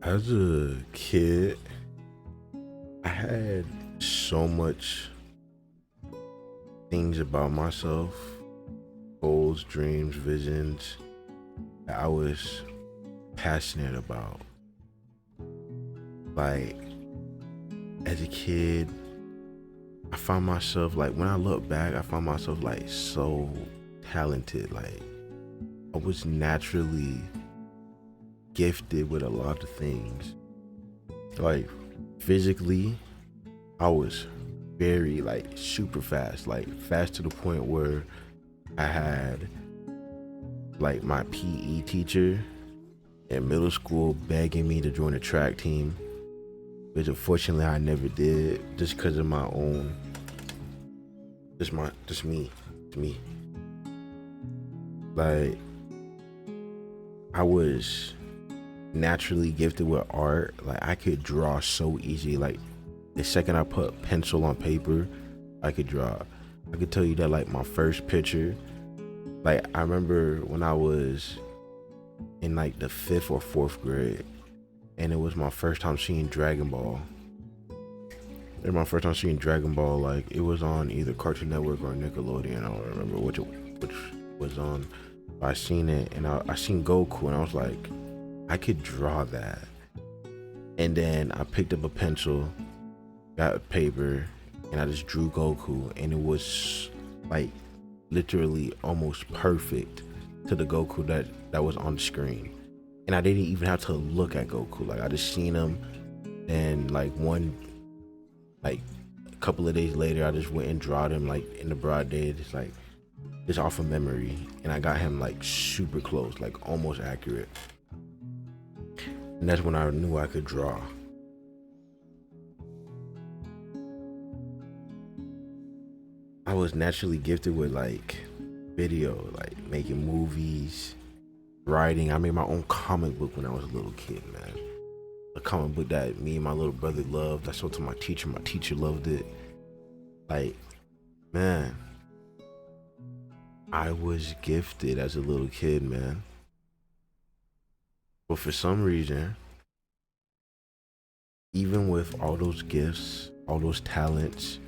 As a kid, I had so much things about myself, goals, dreams, visions that I was passionate about. Like as a kid, I found myself like when I look back, I found myself like so talented. Like I was naturally gifted with a lot of things. Like physically, I was very like super fast, like fast to the point where I had like my PE teacher in middle school begging me to join the track team, which unfortunately I never did just because of my own, just me. Like I was naturally gifted with art. Like I could draw so easy. Like the second I put pencil on paper, I could draw. I could tell you that like my first picture, like I remember when I was in like the fifth or fourth grade, and it was my first time seeing Dragon Ball. And my first time seeing Dragon Ball, like it was on either Cartoon Network or Nickelodeon. I don't remember which was on. But I seen it, and I seen Goku, and I was like, I could draw that. And then I picked up a pencil, got a paper, and I just drew Goku, and it was like literally almost perfect to the Goku that was on the screen. And I didn't even have to look at Goku. Like I just seen him, and like a couple of days later, I just went and drawed him like in the broad day, just off of memory, and I got him like super close, like almost accurate. And that's when I knew I could draw. I was naturally gifted with like video, like making movies, writing. I made my own comic book when I was a little kid, man. A comic book that me and my little brother loved. I showed it to my teacher. My teacher loved it. Like, man, I was gifted as a little kid, man. But for some reason, even with all those gifts, all those talents,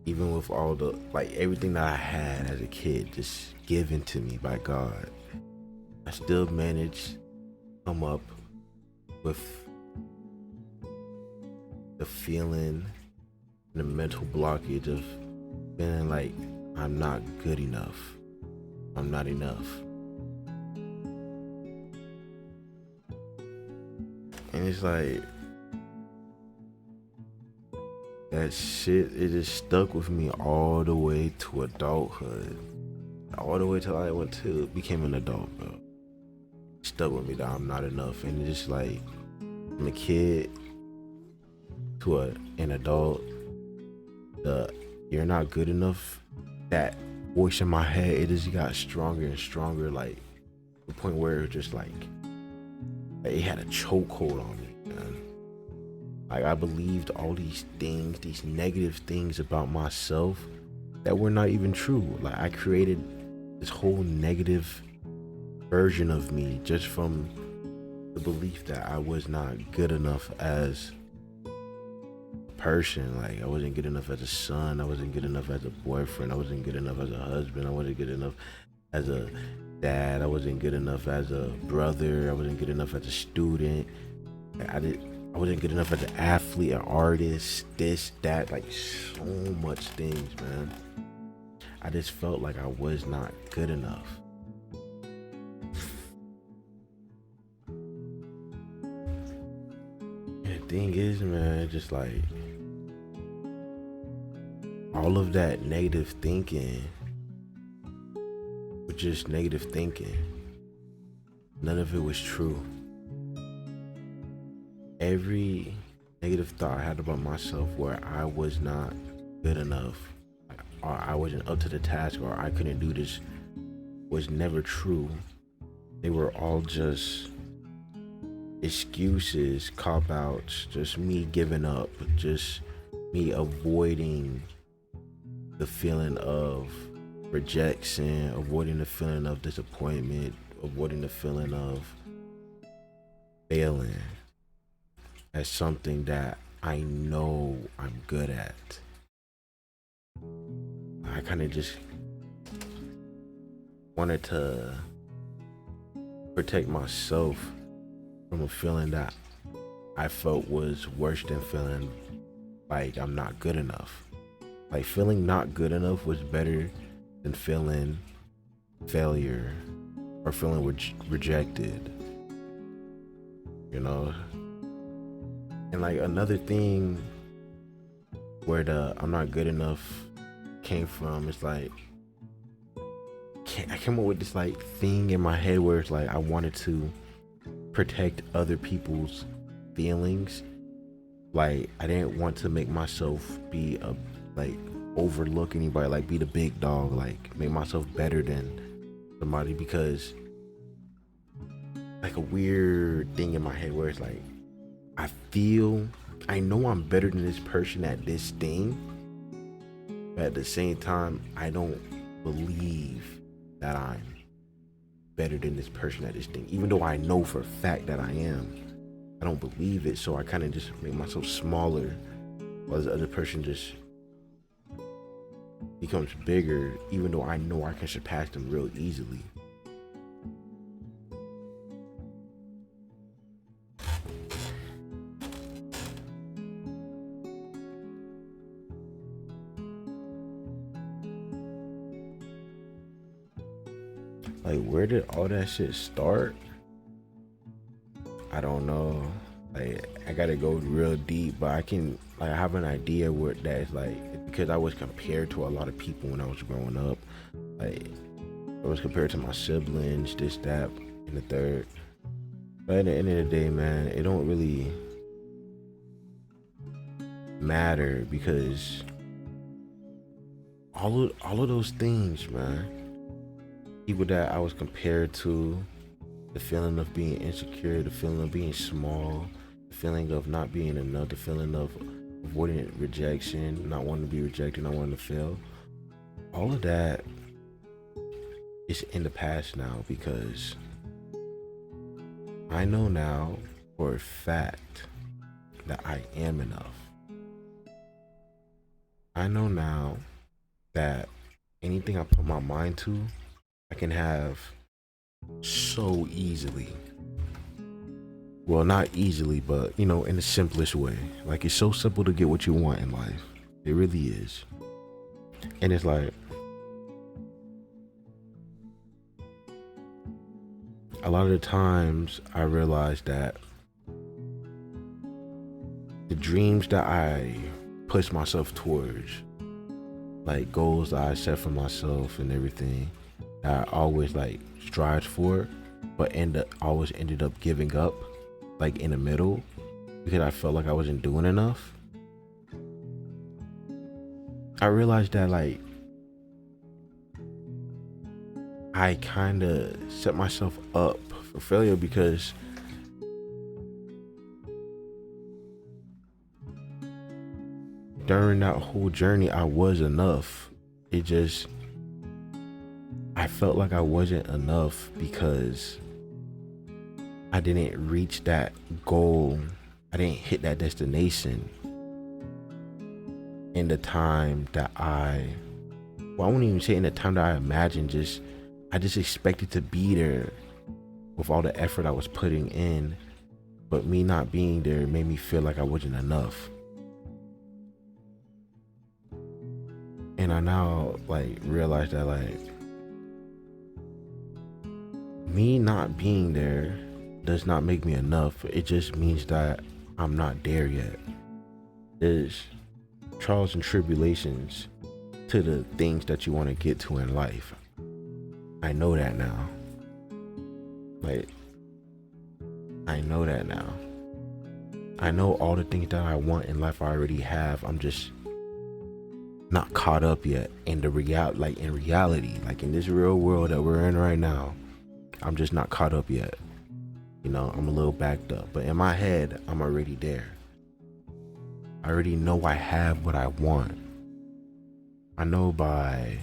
even with all the like everything that I had as a kid just given to me by God, I still managed to come up with the feeling and the mental blockage of feeling like I'm not good enough. I'm not enough. And it's like that shit, it just stuck with me all the way to adulthood. All the way till I went to became an adult, bro. It stuck with me that I'm not enough. And it's just like from a kid to an adult, the you're not good enough, that voice in my head, it just got stronger and stronger, like the point where it just like it had a chokehold on me, man. Like I believed all these things, these negative things about myself that were not even true. Like I created this whole negative version of me just from the belief that I was not good enough as a person. Like I wasn't good enough as a son. I wasn't good enough as a boyfriend. I wasn't good enough as a husband. I wasn't good enough as a dad. I wasn't good enough as a brother. I wasn't good enough as a student. I wasn't good enough as an athlete, an artist, this, that, like so much things, man. I just felt like I was not good enough. And the thing is, man, just like all of that negative thinking was just negative thinking. None of it was true. Every negative thought I had about myself where I was not good enough, or I wasn't up to the task, or I couldn't do this was never true. They were all just excuses, cop outs, just me giving up, just me avoiding the feeling of rejection, avoiding the feeling of disappointment, avoiding the feeling of failing as something that I know I'm good at. I kind of just wanted to protect myself from a feeling that I felt was worse than feeling like I'm not good enough. Like feeling not good enough was better than feeling failure or feeling rejected, you know? And like another thing where the I'm not good enough came from is like, I came up with this like thing in my head where it's like I wanted to protect other people's feelings. Like I didn't want to make myself be a like overlook anybody, like be the big dog, like make myself better than somebody, because like a weird thing in my head where it's like I know I'm better than this person at this thing, but at the same time I don't believe that I'm better than this person at this thing, even though I know for a fact that I am. I don't believe it, so I kind of just make myself smaller while the other person just becomes bigger, even though I know I can surpass them real easily. Like, where did all that shit start? I don't know. Like, I gotta go real deep, but I can like I have an idea what that is like, because I was compared to a lot of people when I was growing up. Like, I was compared to my siblings, this, that, and the third. But at the end of the day, man, it don't really matter, because all of those things, man. People that I was compared to, the feeling of being insecure, the feeling of being small, the feeling of not being enough, the feeling of avoiding rejection, not wanting to be rejected, not wanting to fail. All of that is in the past now, because I know now for a fact that I am enough. I know now that anything I put my mind to, I can have so easily. Well, not easily, but in the simplest way. Like, it's so simple to get what you want in life. It really is. And it's like, a lot of the times I realize that the dreams that I push myself towards, like goals that I set for myself and everything, that I always like strive for, but always ended up giving up, like in the middle, because I felt like I wasn't doing enough. I realized that like I kind of set myself up for failure, because during that whole journey I was enough. It just, I felt like I wasn't enough because I didn't reach that goal. I didn't hit that destination in the time that well, I won't even say in the time that I imagined. I just expected to be there with all the effort I was putting in, but me not being there made me feel like I wasn't enough. And I now like realize that like me not being there does not make me enough. It just means that I'm not there yet. There's trials and tribulations to the things that you want to get to in life. I know that now. Like, I know that now. I know all the things that I want in life I already have. I'm just not caught up yet in the in reality, like in this real world that we're in right now. I'm just not caught up yet. I'm a little backed up, but in my head, I'm already there. I already know I have what I want. I know by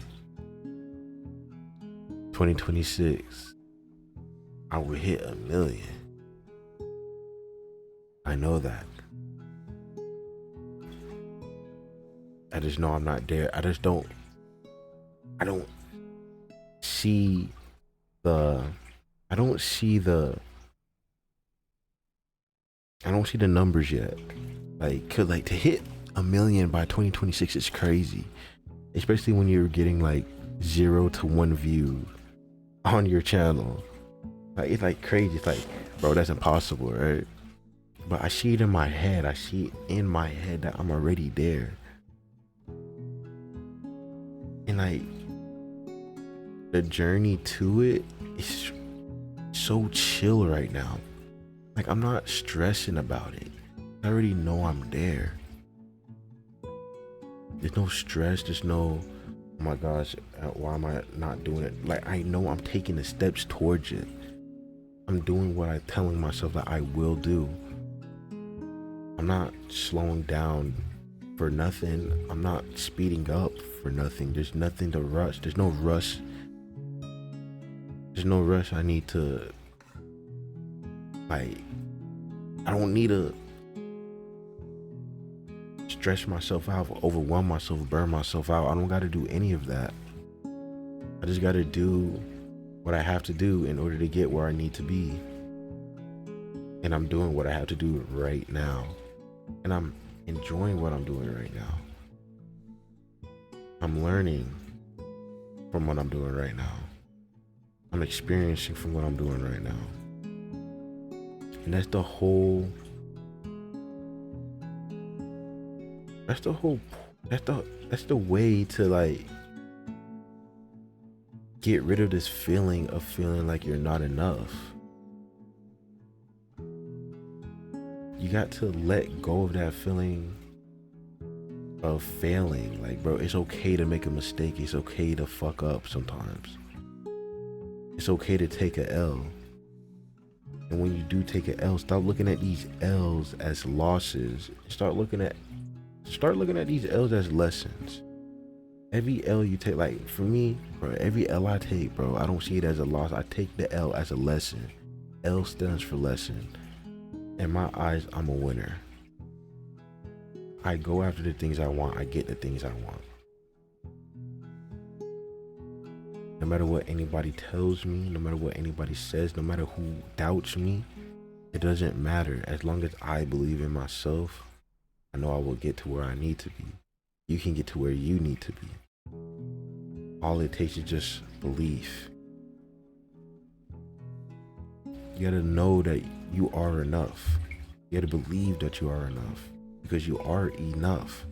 2026, I will hit 1 million. I know that. I just know I'm not there. I don't see the, I don't see the, I don't see the numbers yet. Like, cause like to hit 1 million by 2026 is crazy. Especially when you're getting like 0 to 1 view on your channel. Like, it's like crazy. It's like, bro, that's impossible, right? But I see it in my head. I see it in my head that I'm already there. And like, the journey to it is so chill right now. Like, I'm not stressing about it. I already know I'm there. There's no stress. There's no, oh my gosh, why am I not doing it? Like, I know I'm taking the steps towards it. I'm doing what I'm telling myself that I will do. I'm not slowing down for nothing. I'm not speeding up for nothing. There's nothing to rush. There's no rush. There's no rush I need to, like, I don't need to stress myself out, overwhelm myself, burn myself out. I don't got to do any of that. I just got to do what I have to do in order to get where I need to be. And I'm doing what I have to do right now. And I'm enjoying what I'm doing right now. I'm learning from what I'm doing right now. I'm experiencing from what I'm doing right now. And that's the way to like get rid of this feeling of feeling like you're not enough. You got to let go of that feeling of failing. Like, bro, it's okay to make a mistake. It's okay to fuck up sometimes. It's okay to take a L. And when you do take an L, stop looking at these L's as losses. Start looking at these L's as lessons. Every L you take, like for me, bro, every L I take, bro, I don't see it as a loss. I take the L as a lesson. L stands for lesson. In my eyes, I'm a winner. I go after the things I want. I get the things I want. No matter what anybody tells me, no matter what anybody says, no matter who doubts me, it doesn't matter. As long as I believe in myself, I know I will get to where I need to be. You can get to where you need to be. All it takes is just belief. You gotta know that you are enough. You gotta believe that you are enough, because you are enough.